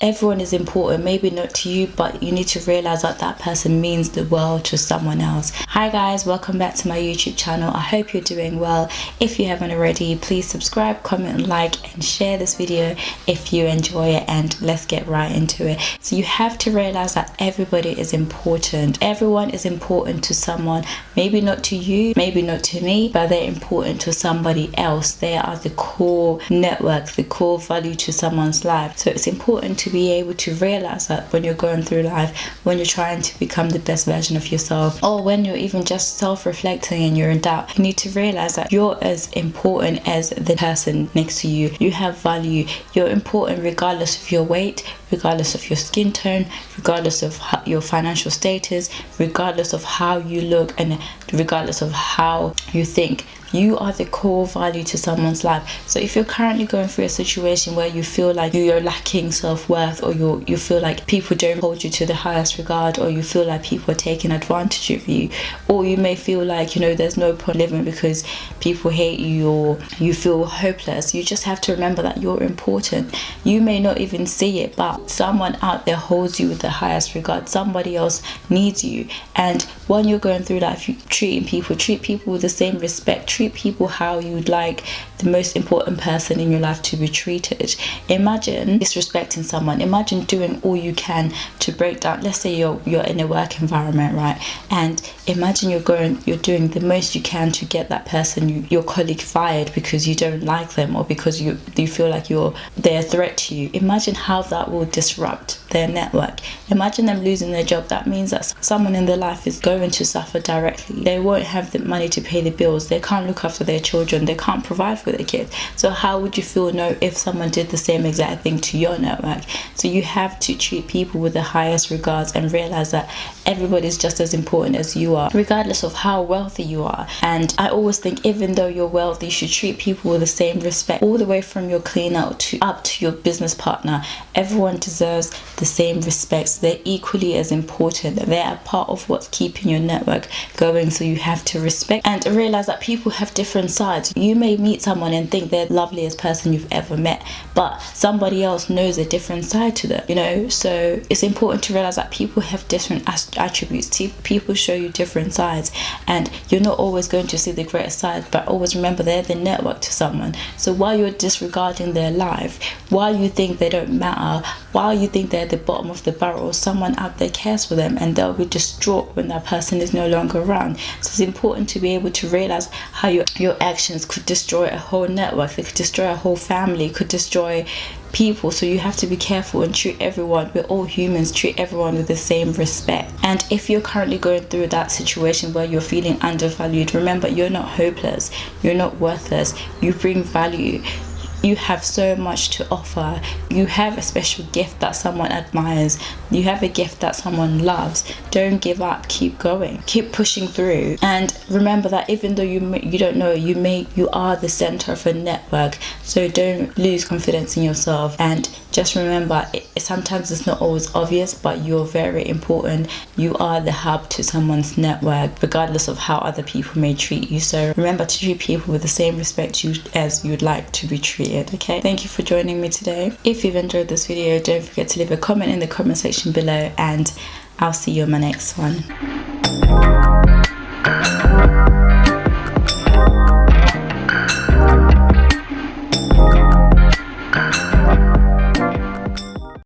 everyone is important, maybe not to you, but you need to realize that that person means the world to someone else. Hi guys, welcome back to my YouTube channel. I hope you're doing well. If you haven't already, please subscribe, comment, like and share this video if you enjoy it, and let's get right into it. So you have to realize that everybody is important. Everyone is important to someone, maybe not to you, maybe not to me, but they're important to somebody else. They are the core network, the core value to someone's life. So it's important to be able to realize that when you're going through life, when you're trying to become the best version of yourself, or when you're even just self-reflecting and you're in doubt, you need to realize that you're as important as the person next to you. You have value. You're important regardless of your weight, regardless of your skin tone, regardless of your financial status, regardless of how you look, and regardless of how you think. You are the core value to someone's life. So if you're currently going through a situation where you feel like you're lacking self-worth, or you feel like people don't hold you to the highest regard, or you feel like people are taking advantage of you, or you may feel like, there's no point living because people hate you, or you feel hopeless, you just have to remember that you're important. You may not even see it, but someone out there holds you with the highest regard. Somebody else needs you. And when you're going through life, treat people with the same respect. Treat people how you would like the most important person in your life to be treated. Imagine disrespecting someone. Imagine doing all you can to break down. Let's say you're in a work environment, right? And imagine you're doing the most you can to get that person, your colleague, fired because you don't like them, or because you feel like they're a threat to you. Imagine how that will disrupt their network. Imagine them losing their job. That means that someone in their life is going to suffer directly. They won't have the money to pay the bills. They can't look after their children. They can't provide for their kids. So how would you feel if someone did the same exact thing to your network? So you have to treat people with the highest regards and realize that everybody's just as important as you are, regardless of how wealthy you are. And I always think, even though you're wealthy, you should treat people with the same respect, all the way from your cleaner up to your business partner. Everyone deserves the same respect. So they're equally as important. They are part of what's keeping your network going. So you have to respect and realize that people have different sides. You may meet someone and think they're the loveliest person you've ever met, but somebody else knows a different side to them, so it's important to realize that people have different attributes. People show you different sides, and you're not always going to see the greatest side, but always remember they're the network to someone. So while you're disregarding their life, while you think they don't matter, while you think they're at the bottom of the barrel, someone out there cares for them, and they'll be distraught when that person is no longer around. So it's important to be able to realize how your actions could destroy a whole network. They could destroy a whole family, could destroy people. So you have to be careful and treat everyone, we're all humans, treat everyone with the same respect. And if you're currently going through that situation where you're feeling undervalued, remember, you're not hopeless, you're not worthless. You bring value. You have so much to offer. You have a special gift that someone admires. You have a gift that someone loves. Don't give up. Keep going. Keep pushing through. And remember that even though you don't know, you are the center of a network. So don't lose confidence in yourself. And just remember, sometimes it's not always obvious, but you're very important. You are the hub to someone's network, regardless of how other people may treat you. So remember to treat people with the same respect as you'd like to be treated. Okay, thank you for joining me today. If you've enjoyed this video, don't forget to leave a comment in the comment section below, and I'll see you in my next one.